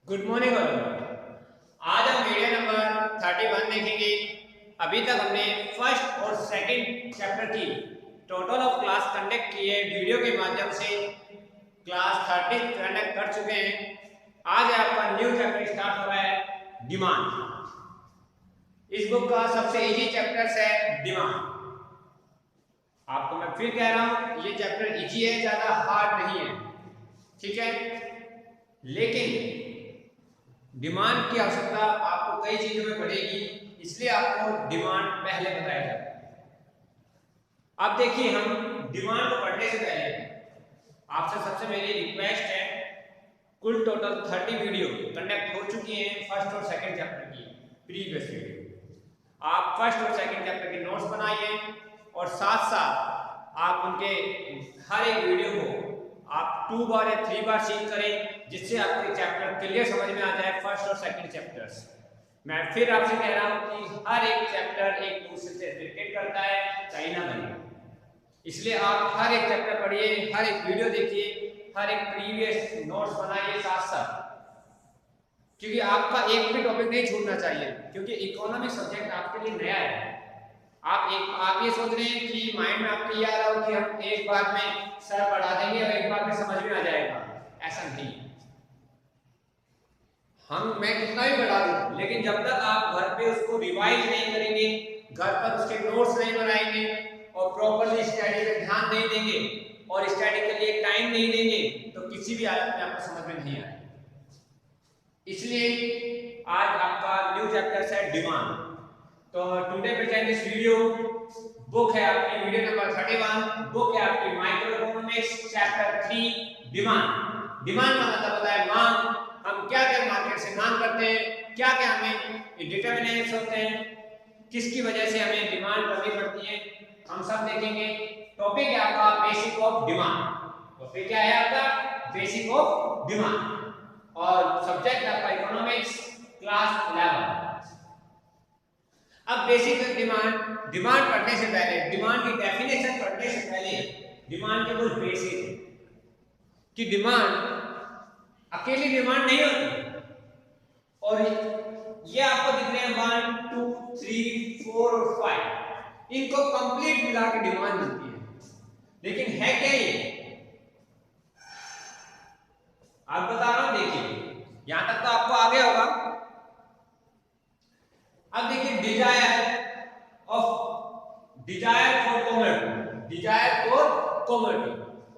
Good morning all. आज हम video number 31 देखेंगे। अभी तक हमने फर्स्ट और सेकंड चैप्टर की टोटल ऑफ क्लास कंडक्ट की है। वीडियो के माध्यम से क्लास 30 कंडक्ट कर चुके हैं। आज आपका न्यू चैप्टर स्टार्ट हो रहा है, डिमांड। इस बुक का सबसे इजी चैप्टर है डिमांड। आपको मैं फिर कह रहा हूं, ये चैप्टर इजी है, ज्यादा हार्ड नहीं है, ठीक है। लेकिन डिमांड की आवश्यकता आपको कई चीजों में पड़ेगी, इसलिए आपको डिमांड पहले बताया जाता है। अब देखिए, हम डिमांड को पढ़ने से पहले आपसे सबसे मेरी रिक्वेस्ट है, कुल टोटल 30 वीडियो कंडक्ट हो चुकी हैं फर्स्ट और सेकंड चैप्टर की प्रीवियस वीडियो। आप फर्स्ट और सेकंड चैप्टर के नोट्स बनाइए और साथ साथ आप उनके हर एक वीडियो को आप 2 बार या 3 बार सीख करें, जिससे आपके चैप्टर क्लियर समझ में आ जाए, फर्स्ट और सेकंड चैप्टर्स। मैं फिर आपसे कह रहा हूं कि हर एक चैप्टर एक दूसरे से रिलेटेड करता है, कहीं ना कहीं। इसलिए आप हर एक चैप्टर पढ़िए, हर एक वीडियो देखिए, हर एक प्रीवियस नोट्स बनाइए साथ साथ, क्योंकि आपका एक भी टॉपिक नहीं छूटना चाहिए, क्योंकि इकोनॉमिक सब्जेक्ट आपके लिए नया है। आप ये सोच रहे हैं कि माइंड में आपके ये आ रहा हो कि हम एक बार में सर पढ़ा देंगे और एक बार में समझ में आ जाएगा, ऐसा नहीं। मैं कितना भी पढ़ा दूं, लेकिन जब तक आप घर पे उसको रिवाइज नहीं करेंगे, घर पर उसके नोट्स नहीं बनाएंगे और प्रॉपर्ली स्टडी पे ध्यान नहीं देंगे और स्टडी के लिए टाइम नहीं देंगे, तो किसी भी हालत में आपको समझ में नहीं आएगा। इसलिए आज आपका न्यू चैप्टर है डिमांड। तो today present this video. Book है आपकी वीडियो नंबर 31, बुक है आपकी micro economics chapter 3 demand. Demand का मतलब होता है मांग। हम क्या क्या मार्केट से मांग करते हैं, क्या क्या हमें डिटरमिनेंट्स होते हैं, किसकी वजह से हमें डिमांड करनी पड़ती है, हम सब देखेंगे। टॉपिक है आपका बेसिक ऑफ डिमांड। टॉपिक क्या है आपका? Basic of demand. और सब्जेक्ट आपका इकोनॉमिक्स क्लास 11। अब बेसिक डिमांड पढ़ने से पहले, डिमांड की डेफिनेशन पढ़ने से पहले, डिमांड के कुछ बेसिक है कि डिमांड अकेली डिमांड नहीं होती। और ये आपको दिख रहे हैं 1 2 3 4 और 5, इनको कंप्लीट मिला के डिमांड मिलती है। लेकिन है क्या ये? आप बता रहा हूं, देखिए यहां तक तो आपको आ गया होगा। अब देखिए, desire for commodity, desire for commodity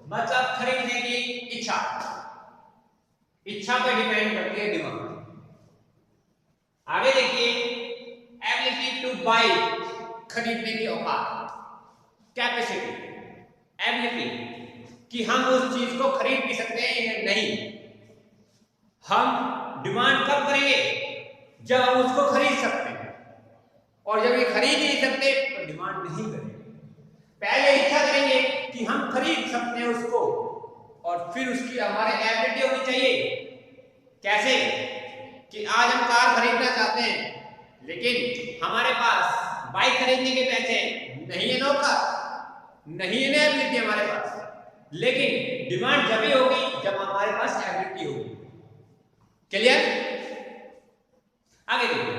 मतलब खरीदने की इच्छा। इच्छा पे डिपेंड करती है डिमांड। आगे देखिए, एबिलिटी टू बाय, खरीदने की औकात, कैपेसिटी, एबिलिटी कि हम उस चीज को खरीद भी सकते हैं या नहीं। हम डिमांड कब करेंगे? जब हम उसको खरीद सकते हैं, और जब ये खरीद नहीं सकते तो डिमांड नहीं करेंगे। पहले इच्छा करेंगे कि हम खरीद सकते हैं उसको, और फिर उसकी हमारे एबिलिटी होनी चाहिए। कैसे? कि आज हम कार खरीदना चाहते हैं, लेकिन हमारे पास बाइक खरीदने के पैसे नहीं है, नौका नहीं है, एबिलिटी हमारे पास। लेकिन डिमांड जब ही होगी जब हमारे पास एबिलिटी होगी। क्लियर? आगे देखिए,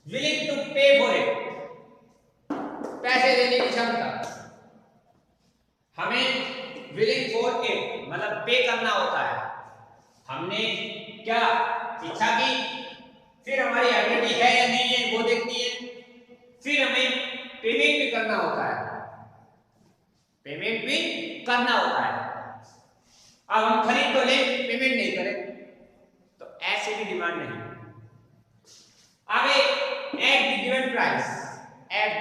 विलिंग टू पे फॉर इट, पैसे देने की क्षमता। हमें विलिंग फॉर इट मतलब पे करना होता है। हमने क्या इच्छा की, फिर हमारी एबिलिटी है या नहीं है वो देखनी है, फिर हमें पेमेंट भी करना होता है। पेमेंट भी करना होता है। अब हम खरीद तो ले, पेमेंट नहीं करें तो ऐसे भी डिमांड नहीं। आगे, at the given price, at the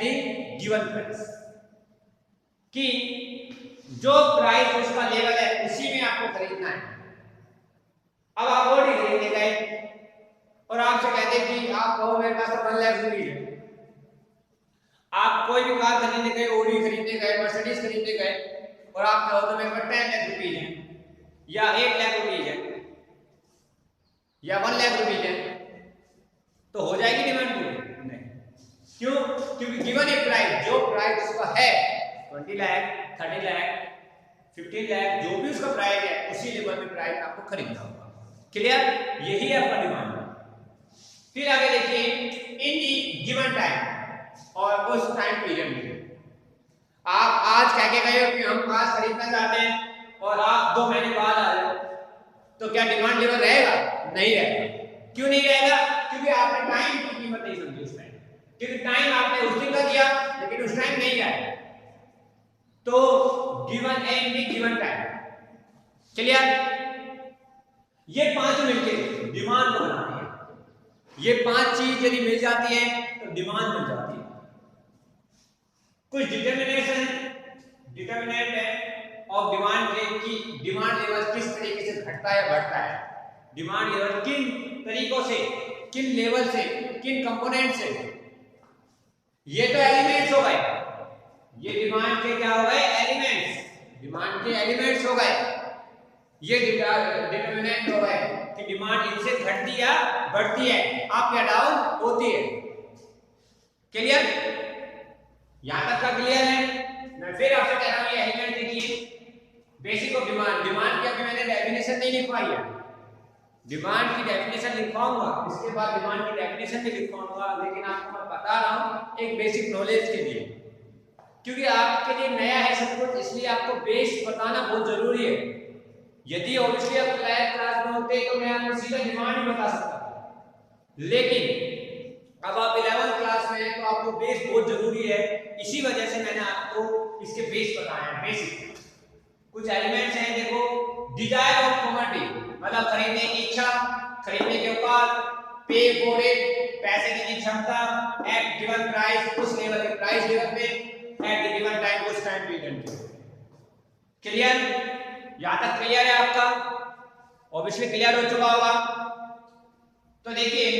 given price कि जो प्राइस उसका लेवल है उसी में आपको खरीदना है। अब आप ऑडी खरीदने गए और आपसे कहते कि आप कहो मेरे पास तो 1 लाख रुपये है। आप कोई भी कार खरीदने गए, ऑडी खरीदने गए, मर्सिडीज खरीदने गए, और आप कहो तो मेरे पास 10 लाख रुपये है, या 1 लाख रुपये है, या 1 लाख रुपये है, तो हो जाएगी डिमांड पूरी? नहीं। क्यों? क्योंकि गिवन ए प्राइस, जो प्राइस उसका है 20 लाख 30 लाख 15 लाख, जो भी उसका प्राइस है, उसी लेवल में प्राइस आपको खरीदना होगा। क्लियर, यही है आपका डिमांड। फिर आगे देखिए, इन दी गिवन टाइम, और उस टाइम पीरियड में आप आज कह के गए हो कि हम आज खरीदना चाहते हैं और आप 2 महीने बाद आ रहे हो, तो क्या डिमांड लेवल रहेगा? नहीं रहेगा। क्यों नहीं रहेगा? क्योंकि आपने टाइम की कीमत नहीं समझी उस टाइम, क्योंकि टाइम आपने उस दिन का दिया लेकिन उस टाइम नहीं आया। तो given and the given time, clear. ये पांचों मिलकर डिमांड को बनाती है। ये 5 चीज यदि मिल जाती है तो डिमांड मिल जाती है। कुछ डिटर्मिनेंट है ऑफ डिमांड के कि डिमांड लेवल किस तरीके से घटता है या बढ़ता है। डिमांड लेवल किन तरीकों से, किन लेवल से, किन कंपोनेंट से। ये तो एलिमेंट्स हो गए, ये डिमांड के क्या हो गए? एलिमेंट्स, डिमांड के एलिमेंट्स हो गए। ये डिटर्मिनेंट हो गए कि डिमांड इनसे घटती या बढ़ती है, अप या डाउन होती है। क्लियर, यहां तक का क्लियर है? मैं फिर आपसे कह रहा हूं, ये एलिमेंट देखिए, बेसिक ऑफ डिमांड। डिमांड की अभी मैंने डेफिनेशन नहीं लिखवाई है, डिमांड की डेफिनेशन लिखवाऊंगा, इसके बाद डिमांड की डेफिनेशन भी लिखवाऊंगा, लेकिन आपको मैं बता रहा हूं एक बेसिक नॉलेज के लिए, क्योंकि आपके लिए नया है सब कुछ, इसलिए आपको बेस बताना बहुत जरूरी है। यदि ऑब्वियसली आप क्लास में होते तो मैं आपको सीधा डिमांड ही बता सकता, लेकिन अब आप 11th क्लास में हैं तो आपको बेस बहुत जरूरी है। इसी वजह से मैंने आपको इसके बेस बताए हैं, बेसिक। कुछ एलिमेंट्स हैं, देखो, डिजायर ऑफ कमोडिटी, मतलब खरीदने की इच्छा, खरीदने के औकात, पे फॉर इट, पैसे देने की क्षमता, एट गिवन प्राइस, उस लेवल के प्राइस लेवल पे, एट द गिवन टाइम, उस टाइम पीरियड पे। क्लियर, यहां तक क्लियर है आपका? ऑब्वियसली क्लियर हो चुका होगा। तो देखिए,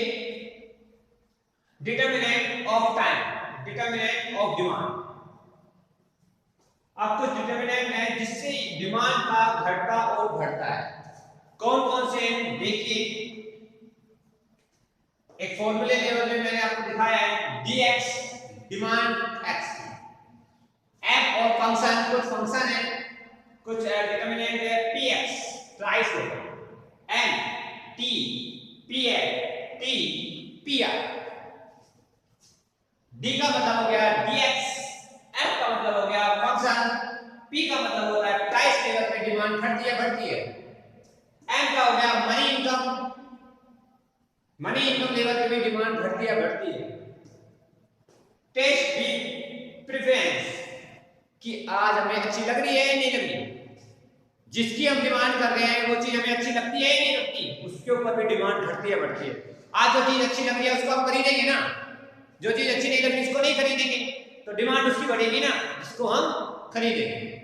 determinant of time, determinant of demand. अब कुछ डिटर्मिनेंट है जिससे डिमांड का घटता और बढ़ता है। कौन कौन से हैं देखिए, एक फॉर्मूले लेवल में मैंने आपको दिखाया है, dx डिमांड x, f और फंक्शन, कुछ फंक्शन है, कुछ डिटर्मिनेंट है px price level, n t pl t pr। d का मतलब हो गया dx, f का मतलब हो गया फंक्शन, p का मतलब होता है प्राइस लेवल पे डिमांड घटती है बढ़ती है, m का हो गया money income, money income level पे भी डिमांड घटती है बढ़ती है। टेस्ट भी प्रेफरेंस, कि आज हमें अच्छी लग रही है या नहीं लग रही, जिसकी हम डिमांड कर रहे हैं वो चीज हमें अच्छी लगती है या नहीं लगती, उसके ऊपर भी डिमांड घटती है बढ़ती है। आज जो चीज अच्छी लग रही है उसको हम खरीदेंगे ना, जो चीज अच्छी नहीं लग रही उसको नहीं खरीदेंगे, तो डिमांड उसकी बढ़ेगी ना, जिसको हम खरीदेंगे।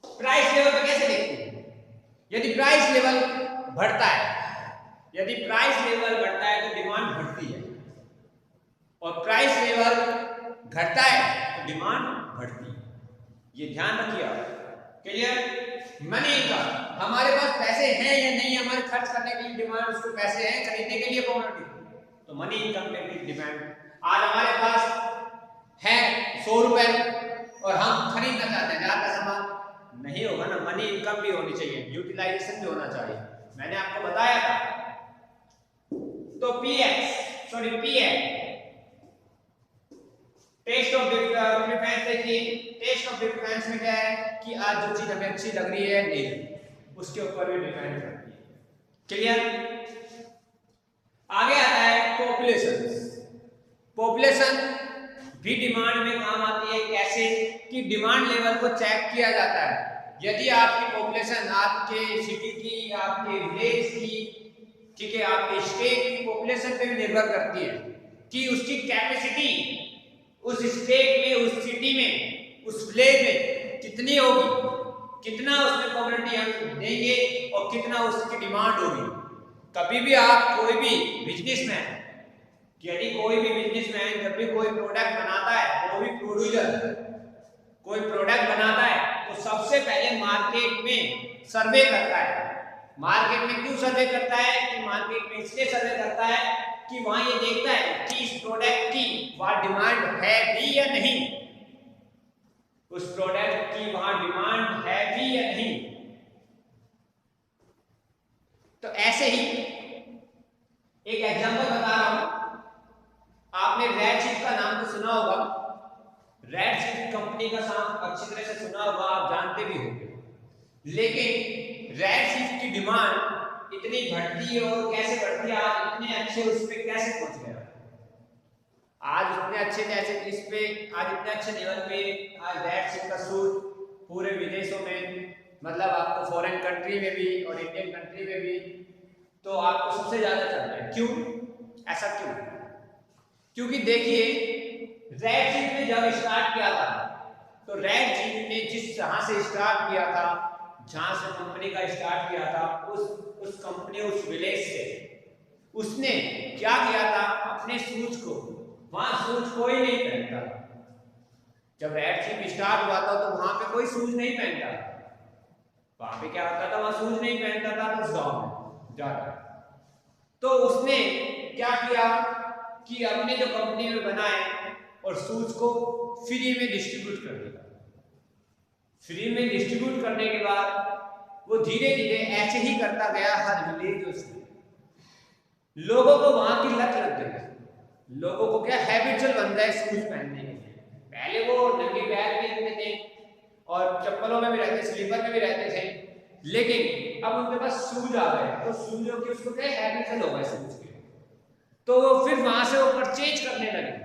प्राइस लेवल पे कैसे देखते हैं? यदि प्राइस लेवल बढ़ता है, यदि प्राइस लेवल बढ़ता है तो डिमांड घटती है, और प्राइस लेवल घटता है तो डिमांड बढ़ती है। ये ध्यान रखिए आप। क्लियर? मनी इनकम, हमारे पास पैसे हैं या नहीं, हमारे खर्च करने के लिए डिमांड, उसको पैसे हैं खरीदने के लिए कमोडिटी, तो मनी इनकम पे भी डिमांड। आज हमारे पास है 100 रुपए और हम खरीदना चाहते हैं ज्यादा सामान, नहीं होगा ना, मनी इनकम भी होनी चाहिए, यूटिलाइजेशन भी होना चाहिए, मैंने आपको बताया था। तो PL टेस्ट ऑफ डिफरेंस देखिए, टेस्ट ऑफ डिफरेंस में क्या है कि आज जो चीज हमें अच्छी लग रही है नहीं, उसके ऊपर भी डिपेंड करती है। क्लियर? आगे आता है पॉपुलेशन। पॉपुलेशन भी डिमांड में काम आती है। कैसे? कि डिमांड लेवल को चेक किया जाता है। यदि आपकी पॉपुलेशन आपके सिटी की, आपके विलेज की, ठीक है, आपके स्टेट की पॉपुलेशन पे भी निर्भर करती है कि उसकी कैपेसिटी उस स्टेट में, उस सिटी में, उस विलेज में कितनी होगी, कितना उसमें कम्युनिटी हम देंगे और कितना उसकी डिमांड होगी। कभी भी आप कोई भी बिजनेसमैन, यदि कोई भी बिजनेसमैन जब भी कोई प्रोडक्ट बनाता है, कोई भी प्रोड्यूसर कोई प्रोडक्ट बनाता है तो सबसे पहले मार्केट में सर्वे करता है। मार्केट में क्यों सर्वे करता है? कि मार्केट में इसलिए सर्वे करता है कि वहां ये देखता है कि इस प्रोडक्ट की वहां डिमांड है भी या नहीं, उस प्रोडक्ट की वहां डिमांड है भी या नहीं। रेड चीफ कंपनी का नाम अच्छी तरह से सुना होगा, आप जानते भी होंगे, लेकिन रेड चीफ की डिमांड इतनी बढ़ती है और कैसे बढ़ती है, आज इतने अच्छे उस पे कैसे पहुंच गया, आज इतने अच्छे जैसे इस पे आज इतने अच्छे लेवल पे आज रेड चीफ का सूट पूरे विदेशों में, मतलब आपको फॉरेन कंट्री में भी और इंडियन कंट्री में भी तो आपको सबसे ज्यादा चल रहा है। क्यों, ऐसा क्यों? क्योंकि देखिए रेड चीफ ने जब स्टार्ट किया था तो रेड चीफ ने जिस जहां से स्टार्ट किया था, जहां से कंपनी का स्टार्ट किया था, उस कंपनी उस विलेज से उसने क्या किया था, अपने शूज को, वहां शूज कोई नहीं पहनता, जब रेड चीफ स्टार्ट हुआ था तो वहां पे कोई शूज नहीं पहनता, वहां पे क्या होता था, वहां शूज नहीं पहनता था तो उस गांव में जाकर, तो उसने क्या किया कि अपने जो कंपनी में बनाए और शूज को फ्री में डिस्ट्रीब्यूट कर दिया। फ्री में डिस्ट्रीब्यूट करने के बाद वो धीरे धीरे ऐसे ही करता गया हर विलेज में, लोगों को वहां की लत लग गई, लोगों को क्या हैबिचुअल बन गए शूज पहनने के लिए। पहले वो नंगे पैर भी रहते थे और चप्पलों में भी रहते, स्लीपर में भी रहते थे, लेकिन अब उनके पास शूज आ गए तो शूजों की उसको क्या हैबिचुअल हो गए शूज के, तो फिर वहां से वो परचेज करने लगे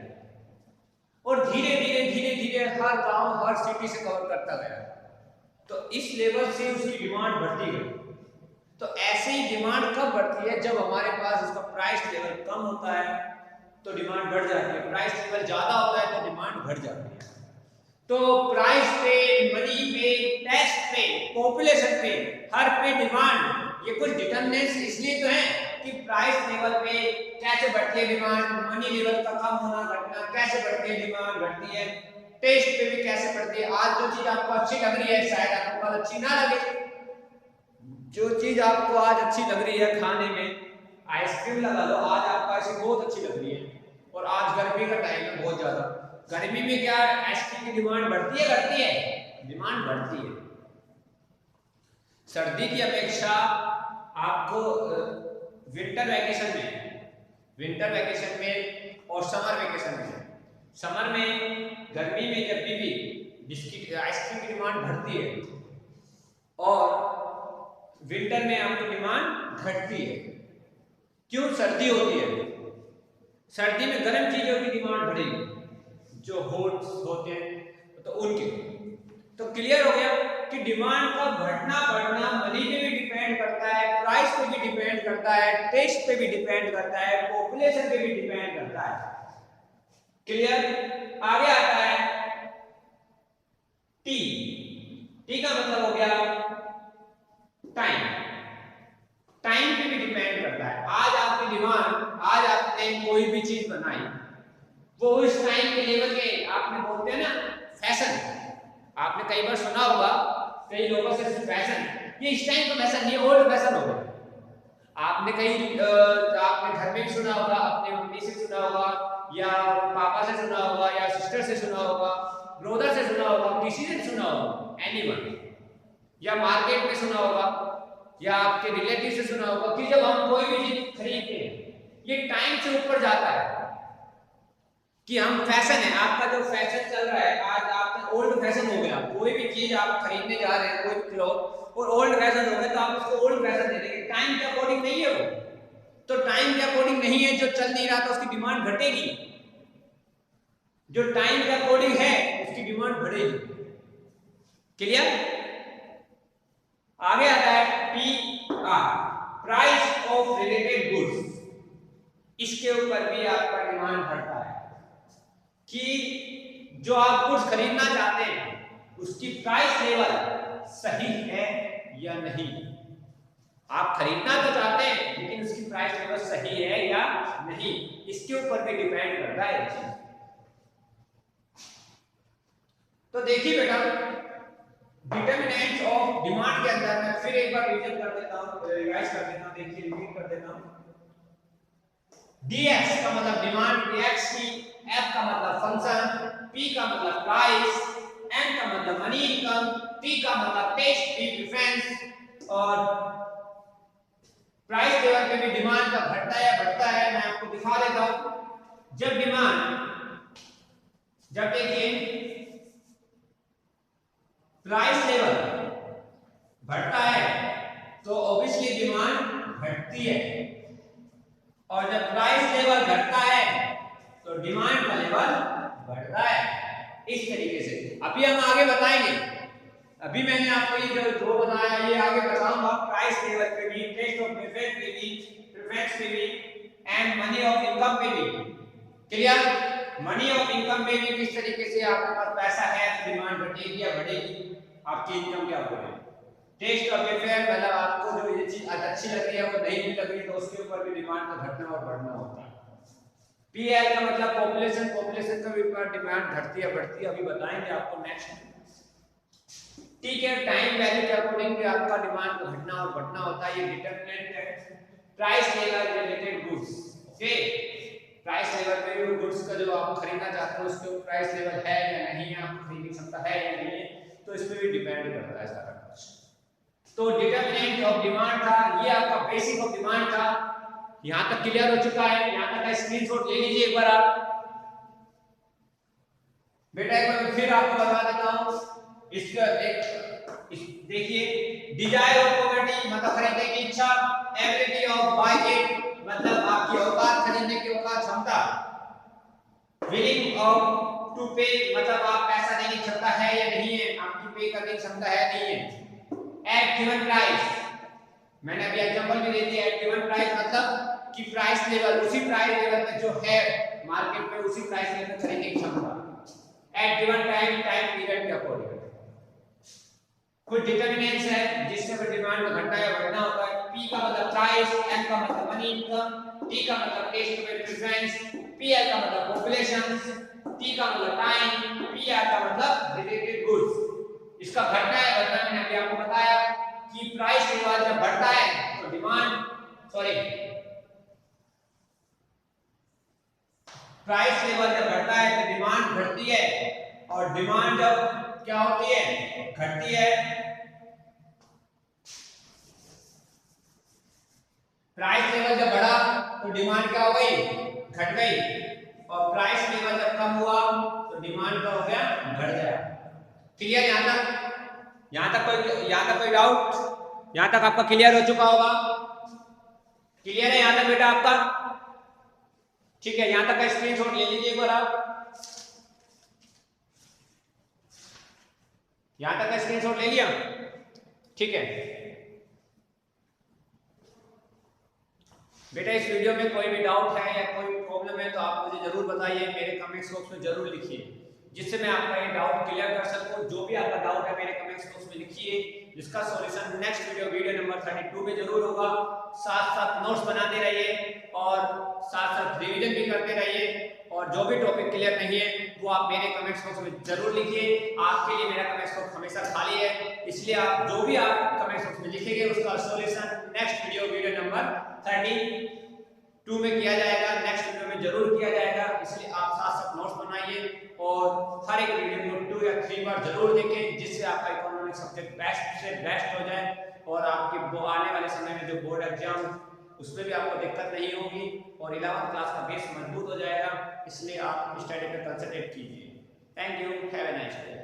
और धीरे धीरे हर गांव हर सिटी से कवर करता गया, तो इस लेवल से उसकी डिमांड बढ़ती गई। तो ऐसे ही डिमांड कब बढ़ती है, जब हमारे पास उसका प्राइस लेवल कम होता है तो डिमांड बढ़ जाती है, प्राइस लेवल ज्यादा होता है तो डिमांड घट जाती है। तो प्राइस पे, मनी पे, टेस्ट पे, पॉपुलेशन पे, हर पे डिमांड, ये कुछ डिटरमिनेंट्स इसलिए तो है कि प्राइस लेवल पे कैसे बढ़ती है डिमांड, मनी लेवल का कम होना घटना कैसे बढ़ती है डिमांड घटती है, टेस्ट पे भी कैसे बढ़ती है। आज जो चीज आपको अच्छी लग रही है शायद आपको कल अच्छी ना लगे, जो चीज आपको आज अच्छी लग रही है खाने में, आइसक्रीम लगा लो, आज आपको आइसक्रीम बहुत अच्छी लग रही है और आज गर्मी का टाइम है बहुत ज्यादा, गर्मी में क्या आइसक्रीम की डिमांड बढ़ती है, घटती है, डिमांड बढ़ती है। सर्दी की अपेक्षा आपको विंटर वैकेशन में और समर वैकेशन में, समर में गर्मी में जब भी बिस्किट आइसक्रीम की डिमांड बढ़ती है और विंटर में आपकी डिमांड घटती है। क्यों? सर्दी होती है, सर्दी में गर्म चीजों की डिमांड बढ़ेगी, जो हॉट होते हैं तो उनके। तो क्लियर हो गया कि डिमांड का घटना बढ़ना मनी पे भी डिपेंड करता है, प्राइस पे भी डिपेंड करता है, टेस्ट पे भी डिपेंड करता है, पॉपुलेशन पे भी डिपेंड करता है। क्लियर? आगे आता है टी। टी का मतलब हो गया टाइम, टाइम पे भी डिपेंड करता है। आज आपकी डिमांड, आज आपने कोई भी चीज बनाई वो उस टाइम के लेवल के, आपने बोलते हैं ना फैशन, आपने कई बार सुना होगा कई लोगों से फैशन, ये इस टाइम का फैशन, ये ओल्ड फैशन हो गया। आपने कहीं आपने घर में भी सुना होगा, अपने मम्मी से सुना होगा या पापा से सुना होगा या सिस्टर से सुना होगा, ब्रदर से सुना होगा, किसी से सुना होगा, एनीवन, या मार्केट में सुना होगा या आपके रिलेटिव से सुना होगा कि जब हम कोई भी चीज खरीदते हैं ये टाइम से ऊपर जाता है कि हम फैशन है, आपका जो फैशन चल रहा है आज आपका ओल्ड फैशन हो गया, कोई भी चीज आप खरीदने जा रहे हैं कोई क्लॉथ और ओल्ड फैशन हो गया तो आप उसको ओल्ड फैशन दे देंगे, टाइम के अकॉर्डिंग नहीं है वो, तो टाइम के अकॉर्डिंग नहीं है, जो चल नहीं रहा था उसकी डिमांड घटेगी, जो टाइम के अकॉर्डिंग है उसकी डिमांड बढ़ेगी। क्लियर? आगे आता है PR, price of related goods. इसके ऊपर भी आपका डिमांड बढ़ता है कि जो आप गुड्स खरीदना चाहते हैं उसकी प्राइस लेवल सही है या नहीं। आप खरीदना तो चाहते हैं लेकिन उसकी प्राइस लेवल सही है या नहीं, इसके ऊपर भी डिपेंड करता है ये चीज। तो देखिए बेटा, डिटरमिनेंट्स ऑफ डिमांड के अंदर मैं फिर एक बार रिवीजन कर देता हूं, रिवाइज कर देता हूं, देखिए रिपीट कर देता हूं। DX का मतलब डिमांड, DX की, F का मतलब फंक्शन, P का मतलब प्राइस, M का मतलब मनी इनकम, T का मतलब टेस्ट प्रेफरेंस, और प्राइस लेवल पे भी डिमांड का घटता है या बढ़ता है मैं आपको दिखा देता हूं। जब डिमांड, जब देखिए प्राइस लेवल बढ़ता है तो ऑब्वियसली डिमांड घटती है, और जब प्राइस लेवल घटता है तो डिमांड का लेवल बढ़ता है। इस तरीके से अभी हम आगे बताएंगे। अभी मैंने आपको ये जो बताया ये आगे बताऊंगा, प्राइस लेवल पे भी, टेस्ट ऑफ प्रेफरेंस पे भी, प्रेफरेंस पे भी एंड मनी ऑफ इनकम पे भी। क्लियर? मनी ऑफ इनकम पे भी किस तरीके से आपके पास पैसा है तो डिमांड घटेगी या बढ़ेगी, आपकी इनकम क्या होगी। टेस्ट ऑफ प्रेफरेंस मतलब आपको जो ये चीज अच्छी लग रही है वो नहीं भी लग रही तो उसके ऊपर भी डिमांड का घटना और बढ़ना होता है। पीएल का मतलब पॉपुलेशन, पॉपुलेशन का भी डिमांड घटती है बढ़ती है, अभी बताएंगे आपको नेक्स्ट। ठीक है, टाइम वैल्यू के अकॉर्डिंग भी आपका डिमांड का घटना और बढ़ना होता है, ये डिटरमिनेंट है। Price level related goods, okay, price level पे भी गुड्स का जो आप खरीदना चाहते हो उसके प्राइस लेवल है या नहीं है, आप खरीद सकता है या नहीं है, तो इस पे भी डिपेंड करता है सारा कुछ। तो डिटरमिनेंट ऑफ डिमांड था, ये आपका बेसिक ऑफ डिमांड था। यहां तक क्लियर हो चुका है? यहां तक का स्क्रीनशॉट ले लीजिए एक बार आप बेटा, एक बार फिर आपको बता देता हूं। इसका एक देखिए, डिजायर ऑफ पॉवर्टी मतलब खरीदने की इच्छा, एबिलिटी ऑफ बाय इट मतलब आपकी औकात, खरीदने की औकात, क्षमता, विलिंग ऑफ टू पे मतलब आप पैसा देने की क्षमता है या नहीं है, आपकी पे करने की क्षमता है नहीं है। एट गिवन प्राइस, मैंने अभी एग्जांपल भी दे दिया। एट गिवन प्राइस मतलब कि प्राइस लेवल, उसी प्राइस लेवल पे जो है मार्केट में उसी प्राइस लेवल पे खरीदने की क्षमता। At given time, time period के अकॉर्डिंग। कुछ डिटरमिनेंट्स है जिससे भी डिमांड में घटना या बढ़ना होता है। P का मतलब प्राइस, M का मतलब मनी इनकम, T का मतलब टेस्ट ऑफ प्रेफरेंस, PL का मतलब पॉपुलेशन, T का मतलब टाइम, PR का मतलब रिलेटेड गुड्स। इसका घटना या बढ़ना मैंने अभी आपको बताया कि प्राइस लेवल जब बढ़ता है तो डिमांड, प्राइस लेवल जब बढ़ता है तो डिमांड बढ़ती है, और डिमांड जब क्या होती है, घटती है। प्राइस लेवल जब बढ़ा तो डिमांड क्या हो गई, घट गई, और प्राइस लेवल जब कम हुआ तो डिमांड क्या हो गया, बढ़ गया। क्लियर? यहां तक कोई डाउट? यहां तक आपका क्लियर हो चुका होगा? क्लियर है यहां तक बेटा आपका? ठीक है, यहां तक का स्क्रीनशॉट ले लीजिए एक बार आप। यहां तक का स्क्रीनशॉट ले लिया? ठीक है बेटा, इस वीडियो में कोई भी डाउट है या कोई प्रॉब्लम है तो आप मुझे जरूर बताइए, मेरे कमेंट्स बॉक्स में जरूर लिखिए, जिससे मैं आपका ये डाउट क्लियर कर सकूं। जो भी आपका डाउट है मेरे कमेंट्स बॉक्स में लिखिए, जिसका सॉल्यूशन नेक्स्ट वीडियो नंबर 32 में जरूर होगा। साथ साथ नोट्स बनाते रहिए और साथ साथ रिवीजन भी करते रहिए, और जो भी टॉपिक क्लियर नहीं है वो आप मेरे कमेंट्स बॉक्स में जरूर लिखिए। आपके लिए मेरा कमेंट्स बॉक्स हमेशा खाली है, इसलिए आप जो भी आप कमेंट्स बॉक्स में लिखेंगे उसका सॉल्यूशन नेक्स्ट वीडियो नंबर 32 में किया जाएगा, नेक्स्ट वीडियो में जरूर किया जाएगा। इसलिए आप साथ साथ नोट्स बनाइए और हर एक वीडियो को 2 या 3 बार जरूर देखें, जिससे आपका इकोनॉमिक सब्जेक्ट बेस्ट से बेस्ट हो जाए, और आपके आने वाले समय में जो बोर्ड एग्जाम उसमें भी आपको दिक्कत नहीं होगी, और 11th क्लास का बेस मजबूत हो जाएगा। इसलिए आप स्टडी पे कंसंट्रेट कीजिए। Thank you, have a nice day.